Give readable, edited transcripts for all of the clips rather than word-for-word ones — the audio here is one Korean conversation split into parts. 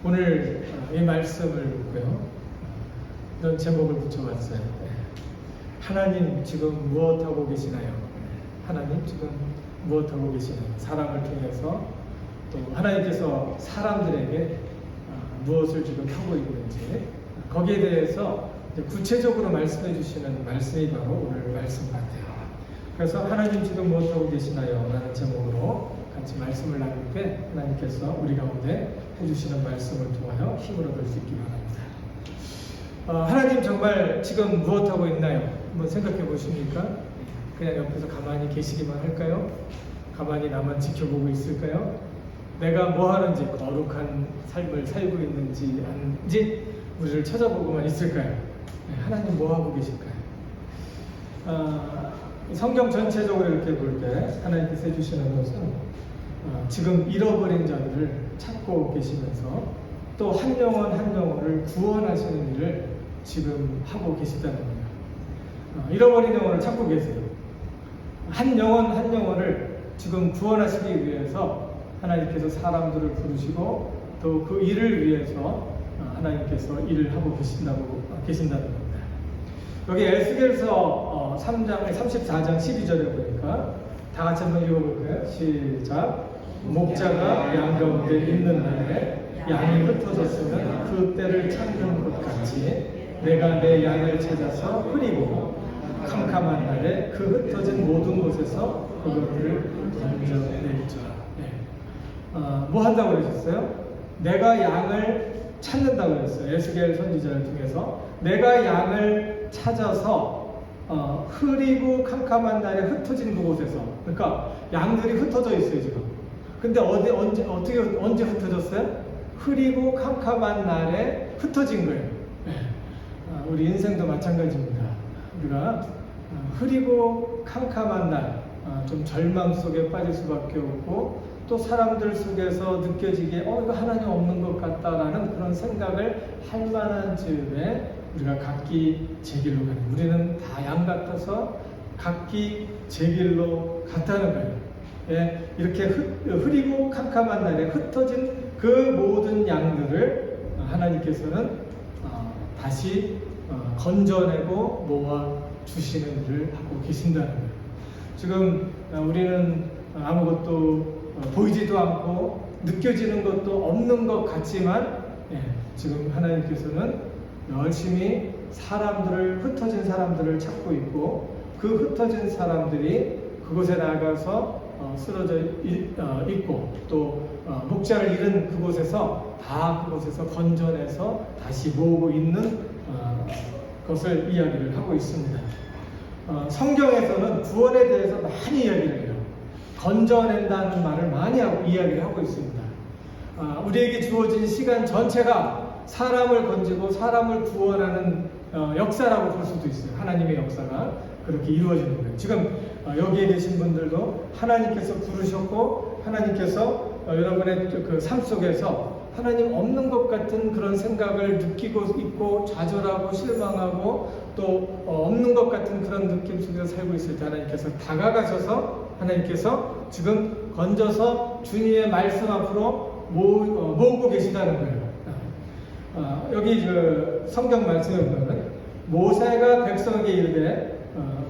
오늘 이 말씀을 놓고요, 이런 제목을 붙여봤어요. 하나님 지금 무엇하고 계시나요? 하나님 지금 무엇하고 계시나요? 사람을 통해서 또 하나님께서 사람들에게 무엇을 지금 하고 있는지, 거기에 대해서 구체적으로 말씀해 주시는 말씀이 바로 오늘 말씀 같아요. 그래서 하나님 지금 무엇하고 계시나요? 라는 제목으로 같이 말씀을 나눌 때 하나님께서 우리 가운데 해주시는 말씀을 통하여 힘을 얻을 수 있기 바랍니다. 하나님 정말 지금 무엇하고 있나요? 한번 생각해 보십니까? 그냥 옆에서 가만히 계시기만 할까요? 가만히 나만 지켜보고 있을까요? 내가 뭐 하는지, 거룩한 삶을 살고 있는지 아닌지 우리를 찾아보고만 있을까요? 하나님 뭐 하고 계실까요? 성경 전체적으로 이렇게 볼 때 하나님께서 해주시는 것은 지금 잃어버린 자들을 찾고 계시면서 또 한 영혼 한 영혼을 구원하시는 일을 지금 하고 계시다는 거예요. 잃어버린 영혼을 찾고 계세요. 한 영혼 한 영혼을 지금 구원하시기 위해서 하나님께서 사람들을 부르시고 또 그 일을 위해서 하나님께서 일을 하고 계신다는 겁니다. 여기 에스겔서 34장 12절에 보니까 다 같이 한번 읽어볼까요? 시작. 목자가 양 가운데 있는 날에 양이 흩어졌으면 그 때를 찾는 것 같이 내가 내 양을 찾아서 흐리고 캄캄한 날에 그 흩어진 모든 곳에서 그것들을 건져내리자. 뭐 한다고 그러셨어요? 내가 양을 찾는다고 그랬어요. 에스겔 선지자를 통해서 내가 양을 찾아서 흐리고 캄캄한 날에 흩어진 그곳에서, 그러니까 양들이 흩어져 있어요 지금. 근데 언제 흩어졌어요? 흐리고 캄캄한 날에 흩어진 거예요. 우리 인생도 마찬가지입니다. 우리가 흐리고 캄캄한 날, 좀 절망 속에 빠질 수밖에 없고 또 사람들 속에서 느껴지기에 이거 하나님 없는 것 같다라는 그런 생각을 할 만한 즈음에 우리가 각기 제 길로 가는, 우리는 다 양 같아서 각기 제 길로 갔다는 거예요. 이렇게 흐리고 캄캄한 날에 흩어진 그 모든 양들을 하나님께서는 다시 건져내고 모아 주시는 일을 하고 계신다는 거예요. 지금 우리는 아무것도 보이지도 않고 느껴지는 것도 없는 것 같지만 지금 하나님께서는 열심히 흩어진 사람들을 찾고 있고 그 흩어진 사람들이 그곳에 나가서 쓰러져 있고 또 목자를 잃은 그곳에서 건져내서 다시 모으고 있는 것을 이야기를 하고 있습니다. 성경에서는 구원에 대해서 많이 이야기를 해요. 건져낸다는 말을 많이 이야기를 하고 있습니다. 우리에게 주어진 시간 전체가 사람을 건지고 사람을 구원하는 역사라고 볼 수도 있어요. 하나님의 역사가 그렇게 이루어지는 거예요. 지금 여기에 계신 분들도 하나님께서 부르셨고 하나님께서 여러분의 그 삶 속에서 하나님 없는 것 같은 그런 생각을 느끼고 있고 좌절하고 실망하고 또 없는 것 같은 그런 느낌 속에서 살고 있을 때 하나님께서 다가가셔서 하나님께서 지금 건져서 주님의 말씀 앞으로 모으고 계시다는 거예요. 여기 성경 말씀에 보면 모세가 백성에게 이르되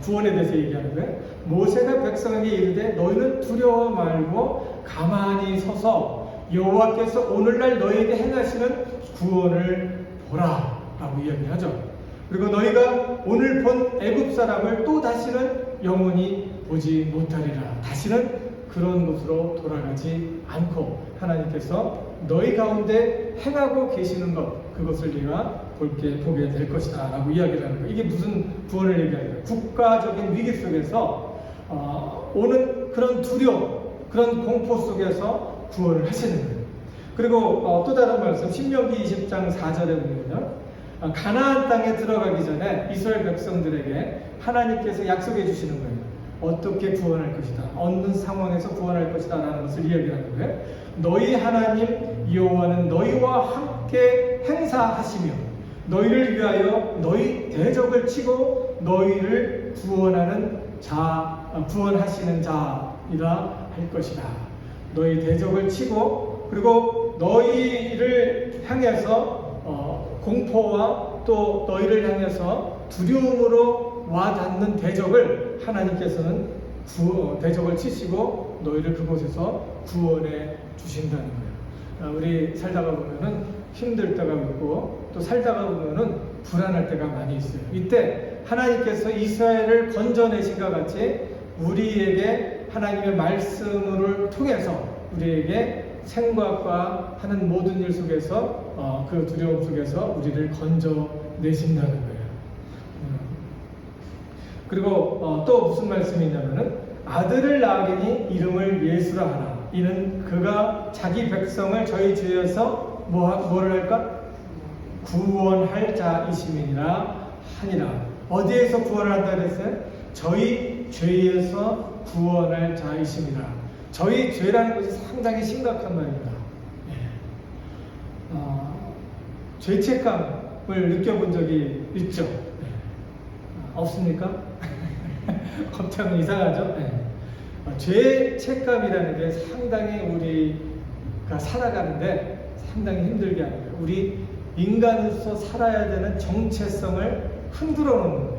구원에 대해서 얘기하는데 모세가 백성에게 이르되 너희는 두려워 말고 가만히 서서 여호와께서 오늘날 너희에게 행하시는 구원을 보라 라고 이야기하죠. 그리고 너희가 오늘 본 애굽 사람을 또 다시는 영원히 보지 못하리라. 다시는 그런 곳으로 돌아가지 않고 하나님께서 너희 가운데 행하고 계시는 것, 그것을 네가 보게 될 것이다 라고 이야기를 하는 거예요. 이게 무슨 구원을 얘기하는 거예요? 국가적인 위기 속에서 오는 그런 두려움, 그런 공포 속에서 구원을 하시는 거예요. 그리고 또 다른 말씀, 신명기 20장 4절에 보면요, 가나안 땅에 들어가기 전에 이스라엘 백성들에게 하나님께서 약속해 주시는 거예요. 어떻게 구원할 것이다, 어느 상황에서 구원할 것이다 라는 것을 이야기하는 거예요. 너희 하나님 여호와는 너희와 함께 행사하시며 너희를 위하여 너희 대적을 치고 너희를 구원하시는 자이라 할 것이다. 너희 대적을 치고 그리고 너희를 향해서 공포와 또 너희를 향해서 두려움으로 와닿는 대적을 하나님께서는 대적을 치시고 너희를 그곳에서 구원해 주신다는 거예요. 우리 살다가 보면은 힘들 때가 있고 또 살다가 보면은 불안할 때가 많이 있어요. 이때 하나님께서 이스라엘을 건져내신과 같이 우리에게 하나님의 말씀을 통해서 우리에게 생각과 하는 모든 일 속에서 그 두려움 속에서 우리를 건져내신다는 거예요. 그리고 또 무슨 말씀이 있냐면은 아들을 낳으니 이름을 예수라 하라. 이는 그가 자기 백성을 저희 죄에서 뭐를 할까? 구원할 자이심이니라 하니라. 어디에서 구원을 한다 그랬어요? 저희 죄에서 구원할 자이심이라. 저희 죄라는 것이 상당히 심각한 말입니다. 죄책감을 느껴본 적이 있죠? 없습니까? 갑자기 이상하죠? 죄책감이라는 게 상당히 우리가 살아가는데 상당히 힘들게 하는 거예요. 우리 인간으로서 살아야 되는 정체성을 흔들어 놓는 거예요.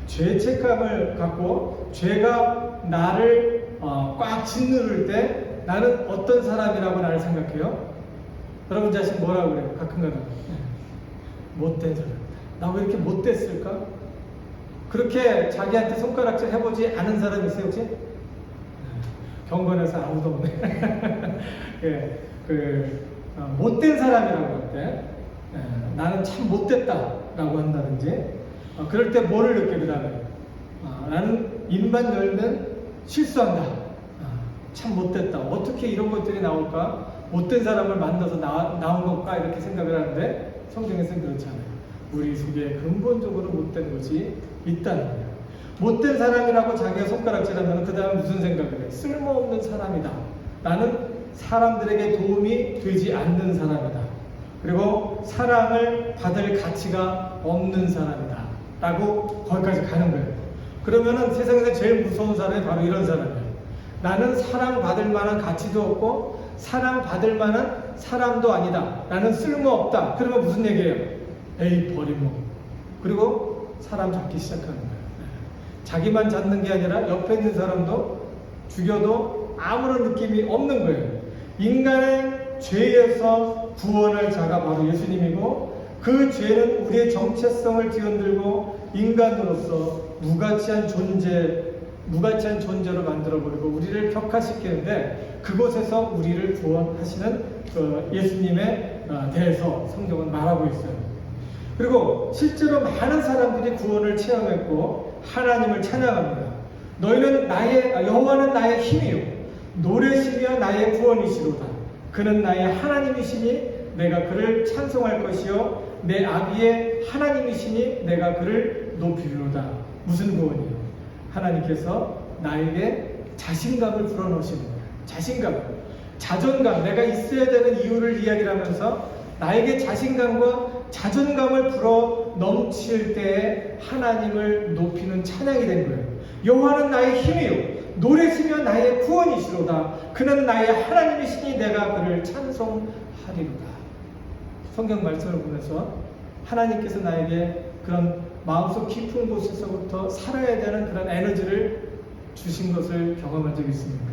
죄책감을 갖고 죄가 나를 꽉 짓누를 때 나는 어떤 사람이라고 나를 생각해요? 여러분 자신 뭐라고 그래요? 가끔가다 못된 사람. 나 왜 이렇게 못됐을까? 그렇게 자기한테 손가락질 해보지 않은 사람 있어요 혹시? 경건해서 아무도 없네. 예, 못된 사람이라고 할 때 나는 참 못됐다라고 한다든지 그럴 때 뭐를 느껴? 그 다음에 나는 입만 열면 실수한다. 참 못됐다. 어떻게 이런 것들이 나올까? 못된 사람을 만나서 나온 걸까? 이렇게 생각을 하는데 성경에서는 그렇지 않아요. 우리 속에 근본적으로 못된 것이 있다는 거예요. 못된 사람이라고 자기가 손가락질하면 그 다음에 무슨 생각을 해요? 쓸모없는 사람이다. 나는 사람들에게 도움이 되지 않는 사람이다. 그리고 사랑을 받을 가치가 없는 사람이다. 라고 거기까지 가는 거예요. 그러면은 세상에서 제일 무서운 사람이 바로 이런 사람이에요. 나는 사랑받을 만한 가치도 없고 사랑받을 만한 사람도 아니다. 나는 쓸모없다. 그러면 무슨 얘기예요? 에이 버림목. 그리고 사람 잡기 시작하는 거예요. 자기만 잡는 게 아니라 옆에 있는 사람도 죽여도 아무런 느낌이 없는 거예요. 인간의 죄에서 구원할 자가 바로 예수님이고 그 죄는 우리의 정체성을 뒤흔들고 인간으로서 무가치한 존재로 만들어버리고 우리를 격화시키는데 그곳에서 우리를 구원하시는 예수님에 대해서 성경은 말하고 있어요. 그리고 실제로 많은 사람들이 구원을 체험했고 하나님을 찬양합니다. 너희는 여호와는 나의 힘이요 노래시며 나의 구원이시로다. 그는 나의 하나님이시니 내가 그를 찬송할 것이요 내 아비의 하나님이시니 내가 그를 높이리로다. 무슨 구원이요? 하나님께서 나에게 자신감을 불어넣으시는 거예요. 자존감, 내가 있어야 되는 이유를 이야기를 하면서 나에게 자신감과 자존감을 불어 넘칠 때에 하나님을 높이는 찬양이 된 거예요. 여호와는 나의 힘이요 노래시며 나의 구원이시로다. 그는 나의 하나님이시니 내가 그를 찬송하리로다. 성경 말씀을 보면서 하나님께서 나에게 그런 마음속 깊은 곳에서부터 살아야 되는 그런 에너지를 주신 것을 경험한 적이 있습니까?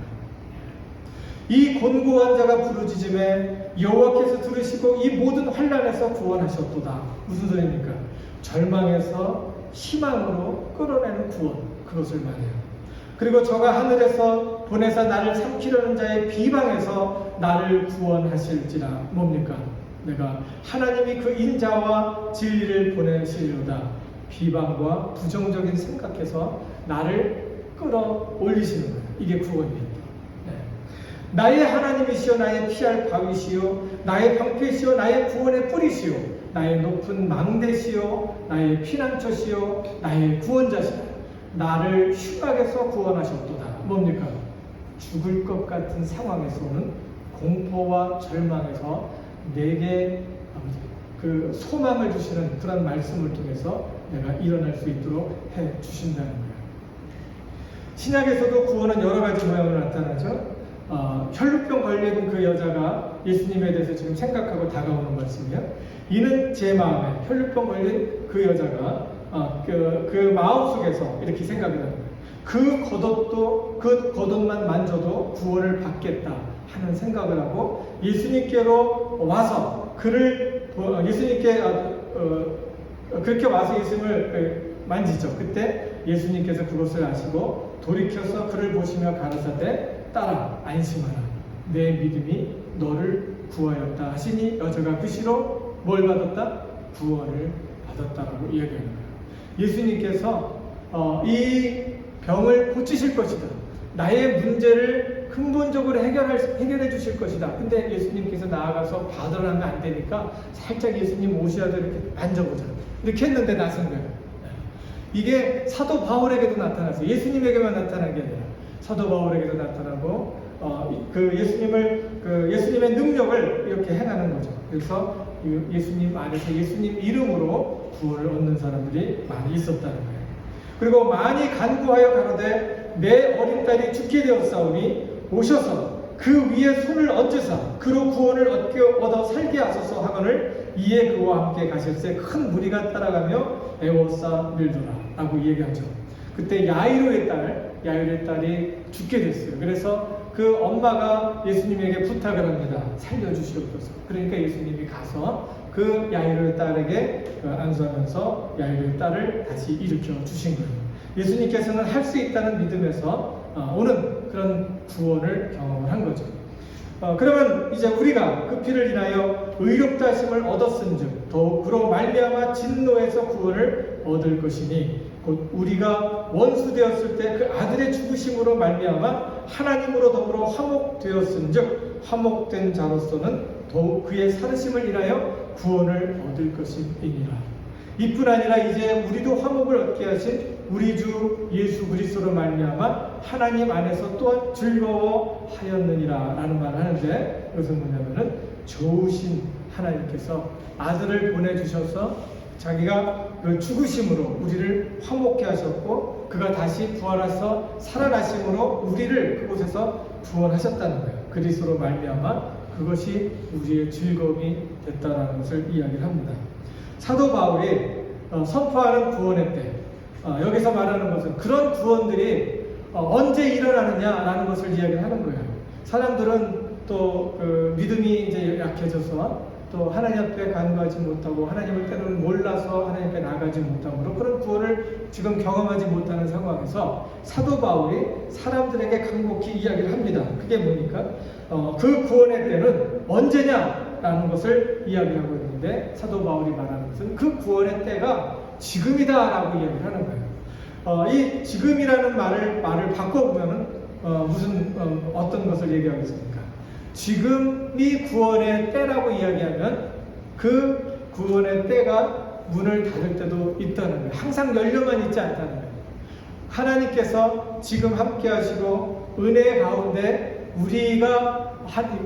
이 곤고한 자가 부르짖음에 여호와께서 들으시고 이 모든 환난에서 구원하셨도다. 무슨 소리입니까? 절망에서 희망으로 끌어내는 구원, 그것을 말해요. 그리고 저가 하늘에서 보내사 나를 삼키려는 자의 비방에서 나를 구원하실지라. 뭡니까? 내가 하나님이 그 인자와 진리를 보내시리로다. 비방과 부정적인 생각에서 나를 끌어올리시는 거예요. 이게 구원이에요. 나의 하나님이시여 나의 피할 바위시여 나의 방패시여 나의 구원의 뿌리시여 나의 높은 망대시여 나의 피난처시여 나의 구원자시여 나를 흉악에서 구원하셨도다. 뭡니까? 죽을 것 같은 상황에서 오는 공포와 절망에서 내게 그 소망을 주시는 그런 말씀을 통해서 내가 일어날 수 있도록 해 주신다는 거예요. 신약에서도 구원은 여러 가지 모양으로 나타나죠. 혈루병 걸린 그 여자가 예수님에 대해서 지금 생각하고 다가오는 말씀이에요. 이는 제 마음에 혈류병 걸린 그 여자가 그 마음 속에서 이렇게 생각을 하는 거예요. 그 겉옷만 만져도 구원을 받겠다 하는 생각을 하고 예수님께로 와서 예수님께 그렇게 와서 예수님을 만지죠. 그때 예수님께서 그것을 아시고 돌이켜서 그를 보시며 가라사대 따라 안심하라 내 믿음이 너를 구하였다 하시니 여자가 그 시로 뭘 받았다? 구원을 받았다라고 이야기하는 거예요. 예수님께서 이 병을 고치실 것이다. 나의 문제를 근본적으로 해결해 주실 것이다. 근데 예수님께서 나아가서 받으러 하면 안 되니까 살짝 예수님 옷이라도 이렇게 만져보자. 이렇게 했는데 나선 거예요. 이게 사도 바울에게도 나타났어요. 예수님에게만 나타난 게 아니라 사도 바울에게도 나타나고 예수님의 능력을 이렇게 행하는 거죠. 그래서 예수님 안에서 예수님 이름으로 구원을 얻는 사람들이 많이 있었다는 거예요. 그리고 많이 간구하여 가로되 내 어린 딸이 죽게 되었사오니 오셔서 그 위에 손을 얹으사 그로 구원을 얻어 살게 하소서 하거늘 이에 그와 함께 가실새 큰 무리가 따라가며 애워싸 밀더라 라고 얘기하죠. 그때 야이로의 딸이 죽게 됐어요. 그래서 그 엄마가 예수님에게 부탁을 합니다. 살려주시옵소서. 그러니까 예수님이 가서 그 야이로의 딸에게 안수하면서 야이로의 딸을 다시 일으켜 주신 거예요. 예수님께서는 할 수 있다는 믿음에서 오는 그런 구원을 경험을 한 거죠. 그러면 이제 우리가 그 피를 인하여 의롭다 하심을 얻었은즉 더욱 그로 말미암아 진노에서 구원을 얻을 것이니 곧 우리가 원수 되었을 때 그 아들의 죽으심으로 말미암아 하나님으로 더불어 화목되었은즉 화목된 자로서는 더욱 그의 살으심을 인하여 구원을 얻을 것이니라. 이뿐 아니라 이제 우리도 화목을 얻게 하신 우리 주 예수 그리스도로 말미암아 하나님 안에서 또한 즐거워하였느니라 라는 말을 하는데 이것은 뭐냐면은 좋으신 하나님께서 아들을 보내주셔서 자기가 그 죽으심으로 우리를 화목케 하셨고 그가 다시 부활해서 살아나심으로 우리를 그곳에서 구원하셨다는 거예요. 그리스도로 말미암아 그것이 우리의 즐거움이 됐다라는 것을 이야기를 합니다. 사도 바울이 선포하는 구원의 때 여기서 말하는 것은 그런 구원들이 언제 일어나느냐라는 것을 이야기를 하는 거예요. 사람들은 또 그 믿음이 이제 약해져서 또 하나님 앞에 간구하지 못하고 하나님을 때로는 몰라서 하나님 앞에 나가지 못함으로 그런 구원을 지금 경험하지 못하는 상황에서 사도 바울이 사람들에게 간곡히 이야기를 합니다. 그게 뭐니까 그 구원의 때는 언제냐라는 것을 이야기하고 있는데 사도 바울이 말하는 것은 그 구원의 때가 지금이다라고 이야기를 하는 거예요. 이 지금이라는 말을 바꿔보면 어떤 것을 얘기하겠습니까? 지금이 구원의 때라고 이야기하면 그 구원의 때가 문을 닫을 때도 있다는 거예요. 항상 열려만 있지 않다는 거예요. 하나님께서 지금 함께 하시고 은혜 가운데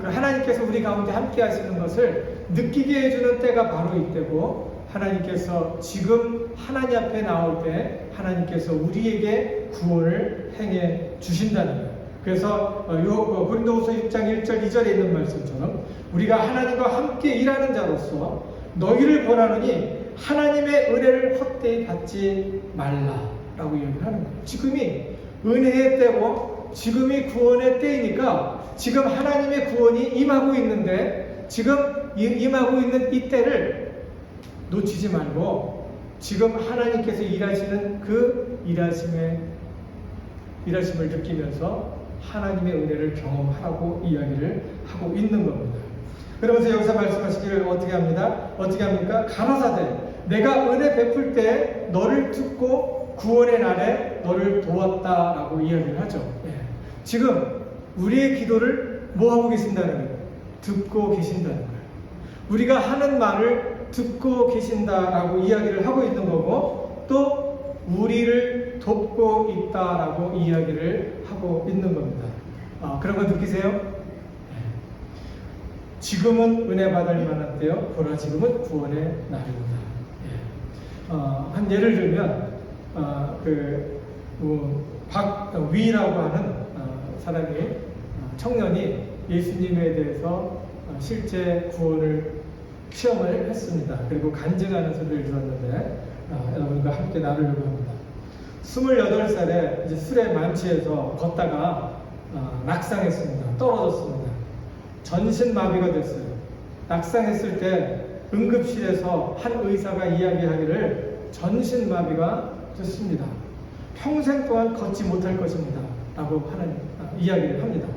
하나님께서 우리 가운데 함께 하시는 것을 느끼게 해주는 때가 바로 이때고 하나님께서 지금 하나님 앞에 나올 때 하나님께서 우리에게 구원을 행해 주신다는 거예요. 그래서 고린도후서 6장 1절 2절에 있는 말씀처럼 우리가 하나님과 함께 일하는 자로서 너희를 권하노니 하나님의 은혜를 헛되이 받지 말라라고 얘기를 하는 거예요. 지금이 은혜의 때고 지금이 구원의 때이니까 지금 하나님의 구원이 임하고 있는데 지금 임하고 있는 이 때를 놓치지 말고 지금 하나님께서 일하시는 그 일하심을 느끼면서 하나님의 은혜를 경험하라고 이야기를 하고 있는 겁니다. 그러면서 여기서 말씀하시기를 어떻게 합니까? 가라사대 내가 은혜 베풀 때 너를 듣고 구원의 날에 너를 도왔다라고 이야기를 하죠. 지금 우리의 기도를 뭐하고 계신다는 거예요? 듣고 계신다는 거예요. 우리가 하는 말을 듣고 계신다라고 이야기를 하고 있는 거고 또 우리를 돕고 있다라고 이야기를 하고 있는 겁니다. 그런 거 느끼세요? 지금은 은혜 받을 만한 때요. 보라 지금은 구원의 날입니다. 한 예를 들면 박위라고 하는 사람이 청년이 예수님에 대해서 실제 구원을 체험을 했습니다. 그리고 간증하는 소리를 들었는데 여러분과 함께 나누려고 합니다. 28살에 이제 술에 만취해서 걷다가 낙상했습니다. 떨어졌습니다. 전신마비가 됐어요. 낙상했을 때 응급실에서 한 의사가 이야기하기를 전신마비가 됐습니다. 평생 동안 걷지 못할 것입니다. 라고 하는 이야기를 합니다.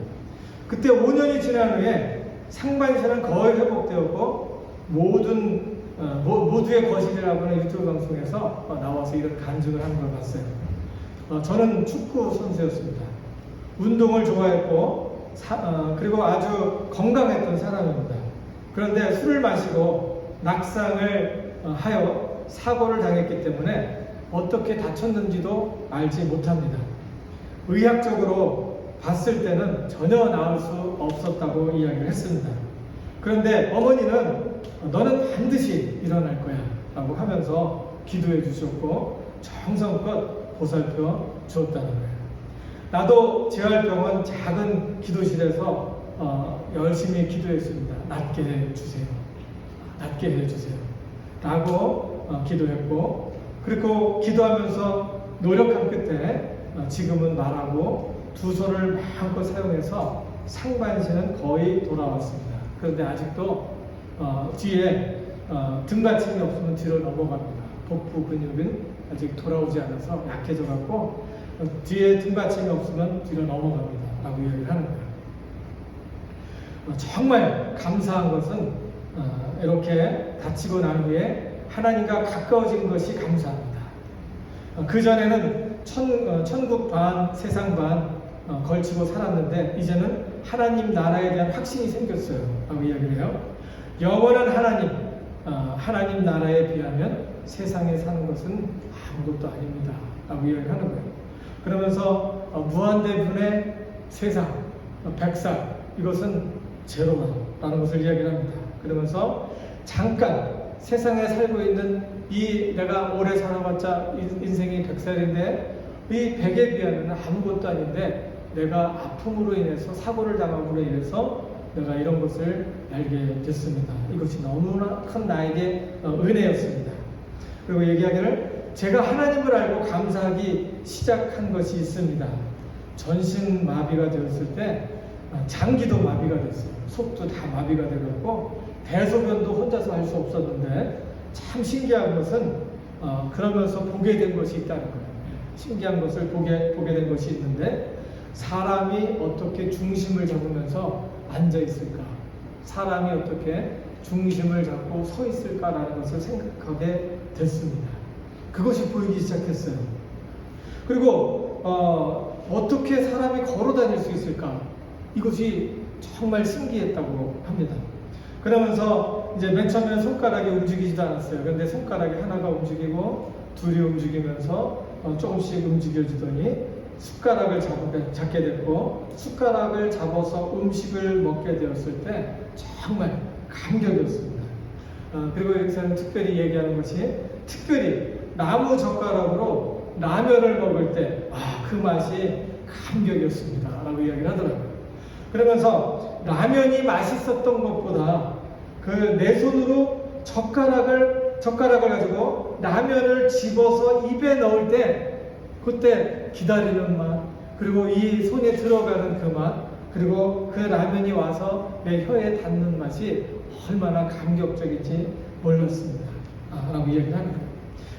그때 5년이 지난 후에 상반신은 거의 회복되었고 모두의 거실이라고 하는 유튜브 방송에서 나와서 이런 간증을 하는 걸 봤어요. 저는 축구 선수였습니다. 운동을 좋아했고 그리고 아주 건강했던 사람입니다. 그런데 술을 마시고 낙상을 하여 사고를 당했기 때문에 어떻게 다쳤는지도 알지 못합니다. 의학적으로 봤을 때는 전혀 나을 수 없었다고 이야기를 했습니다. 그런데 어머니는 너는 반드시 일어날 거야 라고 하면서 기도해 주셨고 정성껏 보살펴 주었다는 거예요. 나도 재활병원 작은 기도실에서 열심히 기도했습니다. 낫게 해주세요. 낫게 해주세요. 라고 기도했고, 그리고 기도하면서 노력한 끝에 지금은 말하고 두 손을 마음껏 사용해서 상반신은 거의 돌아왔습니다. 그런데 아직도 뒤에 등받침이 없으면 뒤로 넘어갑니다. 복부 근육은 아직 돌아오지 않아서 약해져 갖고 뒤에 등받침이 없으면 뒤로 넘어갑니다. 라고 이야기를 하는 거예요. 정말 감사한 것은 이렇게 다치고 난 후에 하나님과 가까워진 것이 감사합니다. 그전에는 천국 반 세상 반 걸치고 살았는데 이제는 하나님 나라에 대한 확신이 생겼어요. 라고 이야기를 해요. 영원한 하나님 나라에 비하면 세상에 사는 것은 아무것도 아닙니다. 라고 이야기를 하는 거예요. 그러면서 무한대분의 세상, 백살, 이것은 제로다라는 것을 이야기를 합니다. 그러면서 잠깐 세상에 살고 있는 내가 오래 살아봤자 인생이 100살인데 이 100에 비하면 아무것도 아닌데 내가 아픔으로 인해서 사고를 당함으로 인해서 내가 이런 것을 알게 됐습니다. 이것이 너무나 큰 나에게 은혜였습니다. 그리고 얘기하기를 제가 하나님을 알고 감사하기 시작한 것이 있습니다. 전신 마비가 되었을 때 장기도 마비가 됐어요. 속도 다 마비가 되었고 대소변도 혼자서 할 수 없었는데 참 신기한 것은 그러면서 보게 된 것이 있다는 거예요. 신기한 것을 보게 된 것이 있는데 사람이 어떻게 중심을 잡으면서 앉아 있을까? 사람이 어떻게 중심을 잡고 서 있을까라는 것을 생각하게 됐습니다. 그것이 보이기 시작했어요. 그리고 어떻게 사람이 걸어 다닐 수 있을까? 이것이 정말 신기했다고 합니다. 그러면서 이제 맨 처음에는 손가락이 움직이지도 않았어요. 그런데 손가락이 하나가 움직이고 둘이 움직이면서 조금씩 움직여지더니 숟가락을 잡게 됐고 숟가락을 잡아서 음식을 먹게 되었을 때 정말 감격이었습니다. 그리고 여기서는 특별히 얘기하는 것이 특별히 나무 젓가락으로 라면을 먹을 때 그 맛이 감격이었습니다. 라고 이야기를 하더라고요. 그러면서 라면이 맛있었던 것보다 내 손으로 젓가락을 가지고 라면을 집어서 입에 넣을 때 그때 기다리는 맛, 그리고 이 손에 들어가는 그 맛, 그리고 그 라면이 와서 내 혀에 닿는 맛이 얼마나 감격적인지 몰랐습니다. 라고 이야기를 하는 거예요.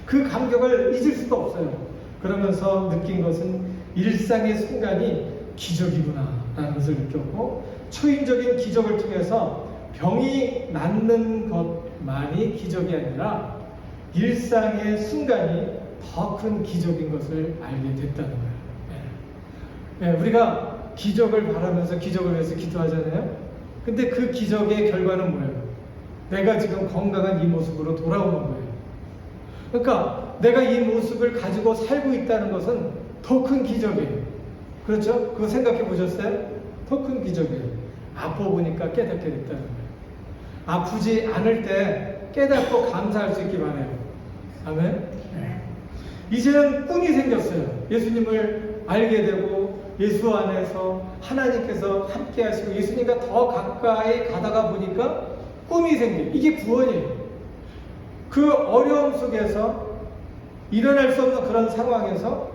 그 감격을 잊을 수가 없어요. 그러면서 느낀 것은 일상의 순간이 기적이구나 라는 것을 느꼈고 초인적인 기적을 통해서 병이 낫는 것만이 기적이 아니라 일상의 순간이 더 큰 기적인 것을 알게 됐다는 거예요. 우리가 기적을 바라면서 기적을 위해서 기도하잖아요. 근데 그 기적의 결과는 뭐예요? 내가 지금 건강한 이 모습으로 돌아오는 거예요. 그러니까 내가 이 모습을 가지고 살고 있다는 것은 더 큰 기적이에요. 그렇죠? 그거 생각해 보셨어요? 더 큰 기적이에요. 아파 보니까 깨닫게 됐다는 거예요. 아프지 않을 때 깨닫고 감사할 수 있기 바라요. 아멘? 이제는 꿈이 생겼어요. 예수님을 알게 되고 예수 안에서 하나님께서 함께 하시고 예수님과 더 가까이 가다가 보니까 꿈이 생겨요. 이게 구원이에요. 그 어려움 속에서 일어날 수 없는 그런 상황에서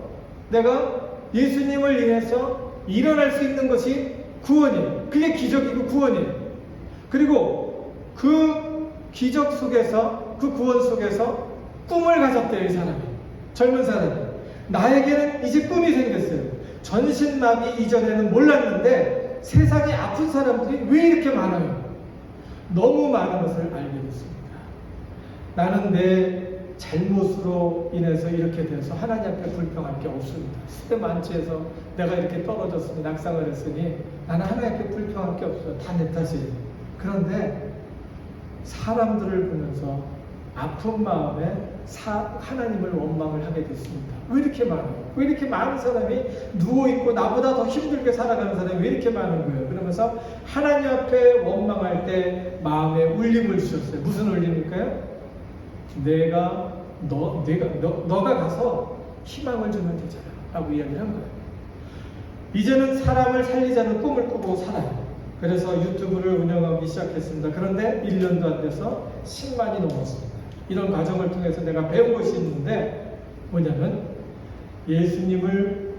내가 예수님을 인해서 일어날 수 있는 것이 구원이에요. 그게 기적이고 구원이에요. 그리고 그 기적 속에서, 그 구원 속에서 꿈을 가졌대요, 이 사람이. 젊은 사람이. 나에게는 이제 꿈이 생겼어요. 전신마비 이전에는 몰랐는데 세상에 아픈 사람들이 왜 이렇게 많아요? 너무 많은 것을 알게 됐습니다. 나는 내 잘못으로 인해서 이렇게 돼서 하나님 앞에 불평할 게 없습니다. 시대 만취해서 내가 이렇게 떨어졌으니 낙상을 했으니 나는 하나님 앞에 불평할 게 없어요. 다 내 탓이에요. 그런데 사람들을 보면서 아픈 마음에 하나님을 원망을 하게 됐습니다. 왜 이렇게 많아요? 왜 이렇게 많은 사람이 누워있고 나보다 더 힘들게 살아가는 사람이 왜 이렇게 많은 거예요? 그러면서 하나님 앞에 원망할 때 마음에 울림을 주셨어요. 무슨 울림일까요? 너가 가서 희망을 주면 되잖아 라고 이야기를 한 거예요. 이제는 사람을 살리자는 꿈을 꾸고 살아요. 그래서 유튜브를 운영하기 시작했습니다. 그런데 1년도 안 돼서 10만이 넘었습니다. 이런 과정을 통해서 내가 배운 것이 있는데 뭐냐면 예수님을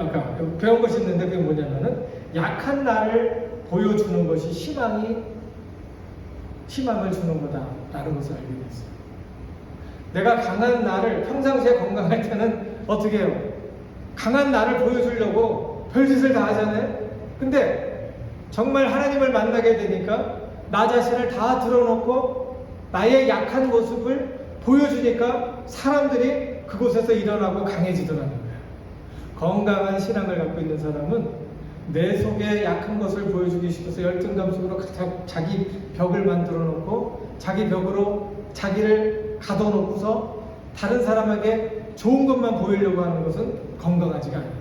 아까 배운 것이 있는데 그게 뭐냐면은 약한 나를 보여주는 것이 희망을 주는 거다라는 것을 알게 됐어요. 내가 강한 나를 평상시에 건강할 때는 어떻게 해요? 강한 나를 보여주려고 별짓을 다 하잖아요. 근데 정말 하나님을 만나게 되니까 나 자신을 다 드러놓고 나의 약한 모습을 보여주니까 사람들이 그곳에서 일어나고 강해지더라는 거예요. 건강한 신앙을 갖고 있는 사람은 내 속에 약한 것을 보여주기 싶어서 열등감 속으로 자기 벽을 만들어 놓고 자기 벽으로 자기를 가둬놓고서 다른 사람에게 좋은 것만 보이려고 하는 것은 건강하지가 않아요.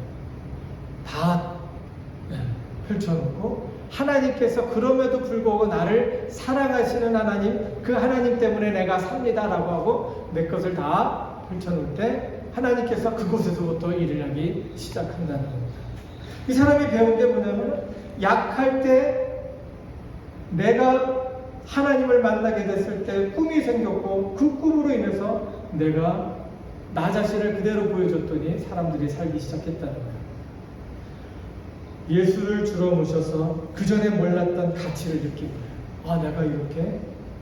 다 펼쳐놓고 하나님께서 그럼에도 불구하고 나를 사랑하시는 하나님, 그 하나님 때문에 내가 삽니다라고 하고 내 것을 다 펼쳐놓을 때 하나님께서 그곳에서부터 일을 하기 시작한다는 겁니다. 이 사람이 배운 게 뭐냐면 약할 때 내가 하나님을 만나게 됐을 때 꿈이 생겼고 그 꿈으로 인해서 내가 나 자신을 그대로 보여줬더니 사람들이 살기 시작했다는 거예요. 예수를 주러 모셔서 그 전에 몰랐던 가치를 느낀 거예요. 내가 이렇게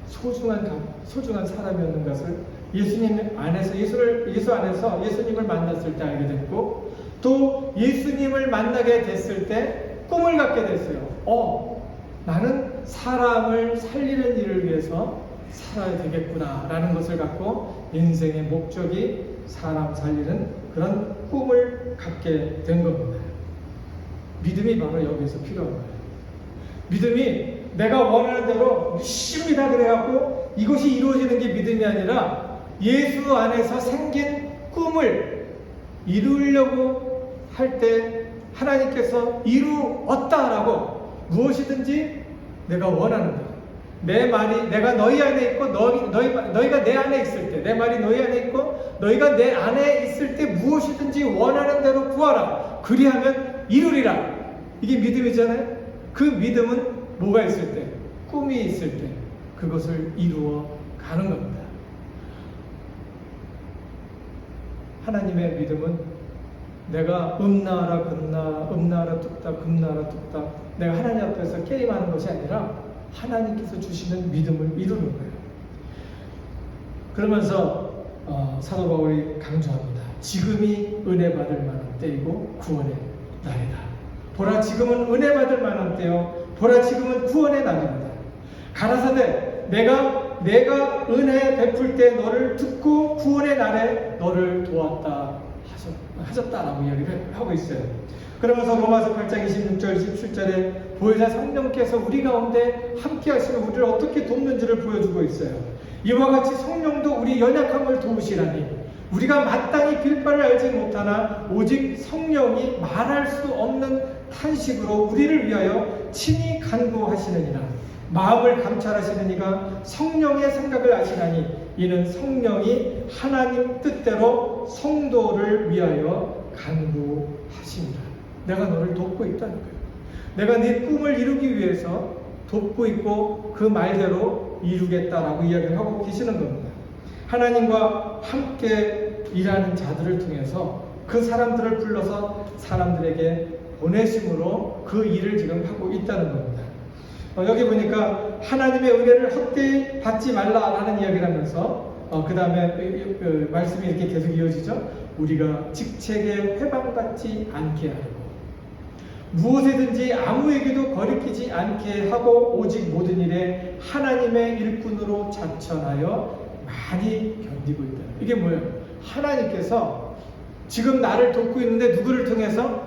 소중한 사람이었는 것을 예수님 안에서 예수 안에서 예수님을 만났을 때 알게 됐고 또 예수님을 만나게 됐을 때 꿈을 갖게 됐어요. 나는 사람을 살리는 일을 위해서 살아야 되겠구나 라는 것을 갖고 인생의 목적이 사람 살리는 그런 꿈을 갖게 된 겁니다. 믿음이 바로 여기서 필요한 거예요. 믿음이 내가 원하는 대로 믿습니다 그래갖고 이것이 이루어지는 게 믿음이 아니라 예수 안에서 생긴 꿈을 이루려고 할 때 하나님께서 이루었다라고 무엇이든지 내가 원하는 것, 내 말이 내가 너희 안에 있고 너희가 내 안에 있을 때 내 말이 너희 안에 있고 너희가 내 안에 있을 때 무엇이든지 원하는 대로 구하라 그리하면 이루리라. 이게 믿음이잖아요. 그 믿음은 뭐가 있을 때? 꿈이 있을 때 그것을 이루어 가는 겁니다. 하나님의 믿음은 내가 음나라 금나 음나라 뚝딱 금나라 뚝딱 내가 하나님 앞에서 게임하는 것이 아니라 하나님께서 주시는 믿음을 이루는 거예요. 그러면서 사도 바울이 강조합니다. 지금이 은혜 받을 만한 때이고 구원의 날이다. 보라 지금은 은혜 받을 만한 때요 보라 지금은 구원의 날입니다. 가라사대 내가 은혜 베풀 때 너를 듣고 구원의 날에 너를 도왔다 하셨다라고 이야기를 하고 있어요. 그러면서 로마서 8장 26절 27절에 보혜사 성령께서 우리 가운데 함께 하시며 우리를 어떻게 돕는지를 보여주고 있어요. 이와 같이 성령도 우리 연약함을 도우시라니 우리가 마땅히 빌 바를 알지 못하나 오직 성령이 말할 수 없는 탄식으로 우리를 위하여 친히 간구하시느니라. 마음을 감찰하시는 이가 성령의 생각을 아시나니 이는 성령이 하나님 뜻대로 성도를 위하여 간구하신다. 내가 너를 돕고 있다는 거예요. 내가 네 꿈을 이루기 위해서 돕고 있고 그 말대로 이루겠다라고 이야기를 하고 계시는 겁니다. 하나님과 함께 일하는 자들을 통해서 그 사람들을 불러서 사람들에게 보내심으로 그 일을 지금 하고 있다는 겁니다. 여기 보니까 하나님의 은혜를 헛되이 받지 말라라는 이야기를 하면서 그 다음에 말씀이 이렇게 계속 이어지죠. 우리가 직책에 회방받지 않게 하고 무엇에든지 아무에게도 거리끼지 않게 하고 오직 모든 일에 하나님의 일꾼으로 자천하여 많이 견디고 있다. 이게 뭐예요? 하나님께서 지금 나를 돕고 있는데 누구를 통해서?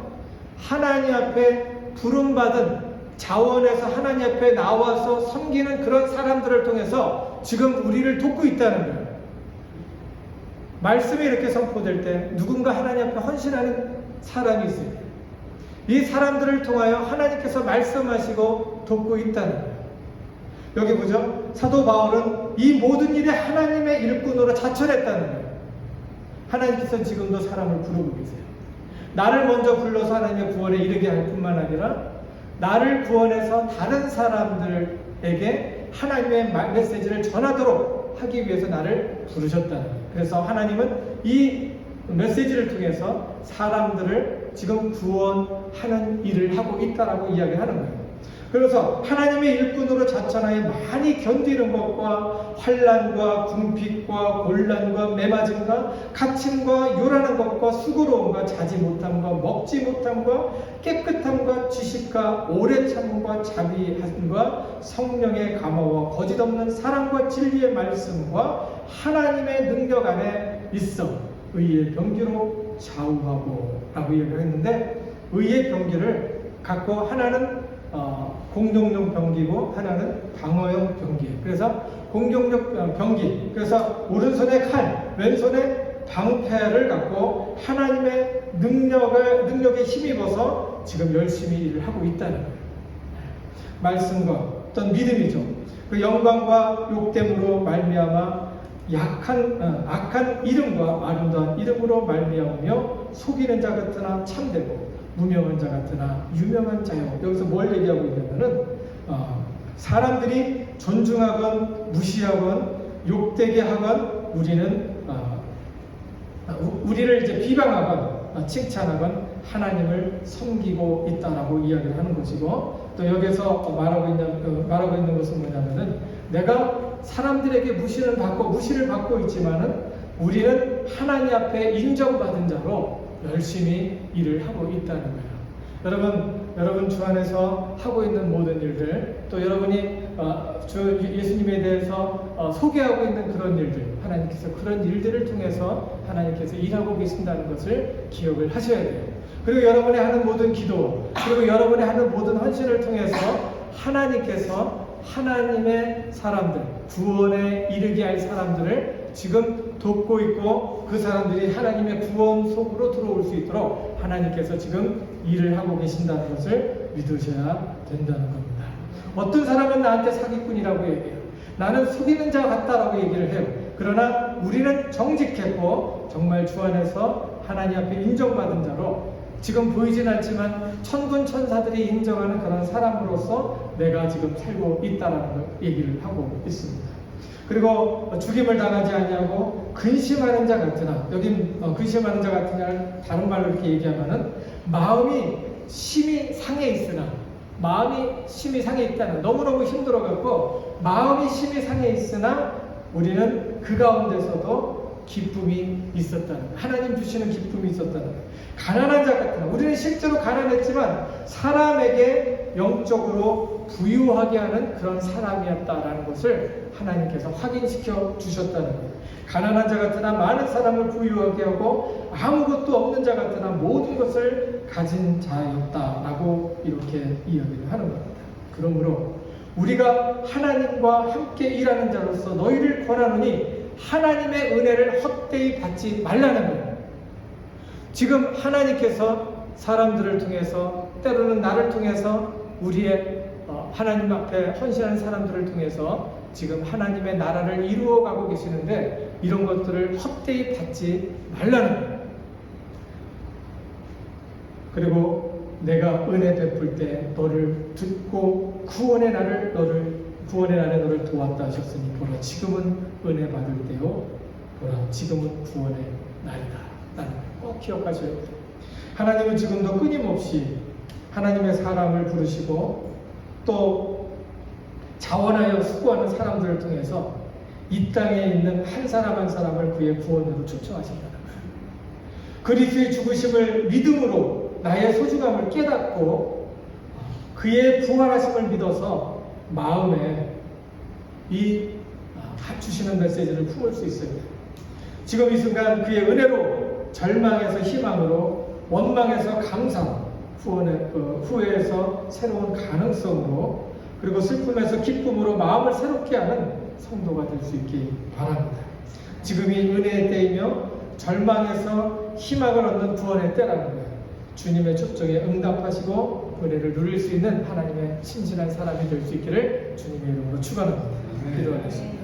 하나님 앞에 부름받은 자원에서 하나님 앞에 나와서 섬기는 그런 사람들을 통해서 지금 우리를 돕고 있다는 거예요. 말씀이 이렇게 선포될 때 누군가 하나님 앞에 헌신하는 사람이 있어요. 이 사람들을 통하여 하나님께서 말씀하시고 돕고 있다는 거예요. 여기 보죠. 사도 바울은 이 모든 일에 하나님의 일꾼으로 자천했다는 거예요. 하나님께서 지금도 사람을 부르고 계세요. 나를 먼저 불러서 하나님의 구원에 이르게 할 뿐만 아니라 나를 구원해서 다른 사람들에게 하나님의 메시지를 전하도록 하기 위해서 나를 부르셨다는 거예요. 그래서 하나님은 이 메시지를 통해서 사람들을 지금 구원하는 일을 하고 있다라고 이야기하는 거예요. 그래서 하나님의 일꾼으로 자천하여 많이 견디는 것과 환난과 궁핍과 곤란과 매맞음과 갇힘과 요란한 것과 수고로움과 자지 못함과 먹지 못함과 깨끗함과 지식과 오래 참음과 자비함과 성령의 감화와 거짓없는 사랑과 진리의 말씀과 하나님의 능력 안에 있어 의의 병기로 좌우하고 라고 얘기를 했는데, 의의 병기를 갖고 하나는 공격용 병기고 하나는 방어용 병기예요. 그래서 공격용 병기, 그래서 오른손에 칼, 왼손에 방패를 갖고 하나님의 능력에 힘입어서 지금 열심히 일을 하고 있다는 거예요. 말씀과 어떤 믿음이죠. 그 영광과 욕됨으로 말미암아 악한 이름과 아름다운 이름으로 말미암으며 속이는 자 같으나 참되고 무명한 자 같으나 유명한 자요. 여기서 뭘 얘기하고 있냐면은 사람들이 존중하건 무시하건 욕되게 하건 우리를 이제 비방하건 칭찬하건 하나님을 섬기고 있다라고 이야기를 하는 것이고, 또 여기서 말하고 있는 것은 뭐냐면은 내가 사람들에게 무시를 받고 있지만은 우리는 하나님 앞에 인정받은 자로 열심히 일을 하고 있다는 거예요. 여러분 주 안에서 하고 있는 모든 일들, 또 여러분이 주 예수님에 대해서 소개하고 있는 그런 일들, 하나님께서 그런 일들을 통해서 하나님께서 일하고 계신다는 것을 기억을 하셔야 돼요. 그리고 여러분이 하는 모든 기도, 그리고 여러분이 하는 모든 헌신을 통해서 하나님께서 하나님의 사람들, 구원에 이르게 할 사람들을 지금 돕고 있고, 그 사람들이 하나님의 구원 속으로 들어올 수 있도록 하나님께서 지금 일을 하고 계신다는 것을 믿으셔야 된다는 겁니다. 어떤 사람은 나한테 사기꾼이라고 얘기해요. 나는 속이는 자 같다라고 얘기를 해요. 그러나 우리는 정직했고 정말 주 안에서 하나님 앞에 인정받은 자로 지금 보이진 않지만 천군 천사들이 인정하는 그런 사람으로서 내가 지금 살고 있다는 얘기를 하고 있습니다. 그리고 죽임을 당하지 않냐고 근심하는 자 같으나, 여기 근심하는 자 같으나 다른 말로 이렇게 얘기하면은 마음이 심히 상해 있다는, 너무너무 힘들어갖고 마음이 심히 상해 있으나 우리는 그 가운데서도 기쁨이 있었다는, 하나님 주시는 기쁨이 있었다는. 가난한 자 같으나, 우리는 실제로 가난했지만 사람에게 영적으로 부유하게 하는 그런 사람이었다라는 것을 하나님께서 확인시켜 주셨다는 거예요. 가난한 자 같으나 많은 사람을 부유하게 하고 아무것도 없는 자 같으나 모든 것을 가진 자였다라고 이렇게 이야기를 하는 겁니다. 그러므로 우리가 하나님과 함께 일하는 자로서 너희를 권하노니 하나님의 은혜를 헛되이 받지 말라는 거예요. 지금 하나님께서 사람들을 통해서, 때로는 나를 통해서, 우리의 하나님 앞에 헌신하는 사람들을 통해서 지금 하나님의 나라를 이루어가고 계시는데, 이런 것들을 헛되이 받지 말라는 거예요. 그리고 내가 은혜 베풀 때 너를 듣고 구원의 날에 너를 도왔다 하셨으니 보라 지금은 은혜 받을 때요 보라 지금은 구원의 날이다. 라는 꼭 기억하셔야 돼요. 하나님은 지금도 끊임없이 하나님의 사람을 부르시고 또 자원하여 수고하는 사람들을 통해서 이 땅에 있는 한 사람 한 사람을 그의 구원으로 초청하신다는 거예요. 그리스도의 죽으심을 믿음으로 나의 소중함을 깨닫고 그의 부활하심을 믿어서 마음에 이 주시는 메시지를 품을 수 있어야 돼요. 지금 이 순간 그의 은혜로 절망에서 희망으로 원망에서 감사 후회에서 새로운 가능성으로 그리고 슬픔에서 기쁨으로 마음을 새롭게 하는 성도가 될 수 있기 바랍니다. 지금이 은혜의 때이며 절망에서 희망을 얻는 구원의 때라는 거예요. 주님의 초청에 응답하시고 은혜를 누릴 수 있는 하나님의 신실한 사람이 될 수 있기를 주님의 이름으로 축원합니다. 기도하겠습니다.